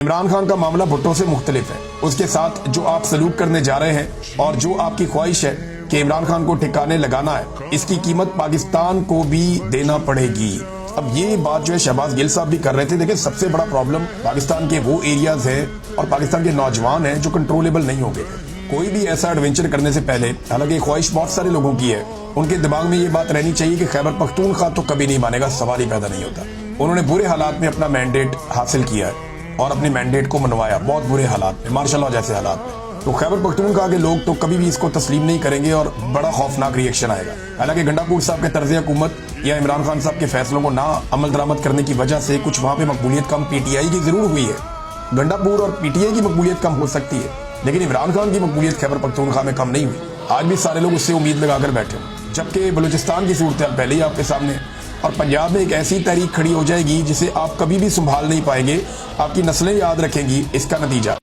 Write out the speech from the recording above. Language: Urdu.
عمران خان کا معاملہ بھٹو سے مختلف ہے. اس کے ساتھ جو آپ سلوک کرنے جا رہے ہیں اور جو آپ کی خواہش ہے کہ عمران خان کو ٹھکانے لگانا ہے، اس کی قیمت پاکستان کو بھی دینا پڑے گی. اب یہ بات جو ہے شہباز گل صاحب بھی کر رہے تھے. دیکھیں، سب سے بڑا پرابلم پاکستان کے وہ ایریاز ہیں اور پاکستان کے نوجوان ہیں جو کنٹرولیبل نہیں ہوں گے. کوئی بھی ایسا ایڈونچر کرنے سے پہلے، حالانکہ خواہش بہت سارے لوگوں کی ہے، ان کے دماغ میں یہ بات رہنی چاہیے کہ خیبر پختونخوا تو کبھی نہیں مانے گا. سوال ہی پیدا نہیں ہوتا. انہوں نے برے حالات میں اپنا مینڈیٹ حاصل کیا ہے اور اپنے مینڈیٹ کو منوایا بہت برے حالات میں، مارشل لاء جیسے حالات میں. تو خیبر پختونخوا کے لوگ تو کبھی بھی اس کو تسلیم نہیں کریں گے اور بڑا خوفناک ری ایکشن آئے گا. حالانکہ گنڈا پور صاحب کے طرز حکومت یا عمران خان صاحب کے فیصلوں کو نہ عمل درآمد کرنے کی وجہ سے کچھ وہاں پہ مقبولیت کم پی ٹی آئی کی ضرور ہوئی ہے. گنڈا پور اور پی ٹی آئی کی مقبولیت کم ہو سکتی ہے، لیکن عمران خان کی مقبولیت خیبر پختونخوا میں کم نہیں ہوئی. آج بھی سارے لوگ اس سے امید لگا کر بیٹھے ہیں، جبکہ بلوچستان کی صورتحال پہلے ہی آپ کے سامنے ہے. اور پنجاب میں ایک ایسی تحریک کھڑی ہو جائے گی جسے آپ کبھی بھی سنبھال نہیں پائیں گے. آپ کی نسلیں یاد رکھیں گی اس کا نتیجہ.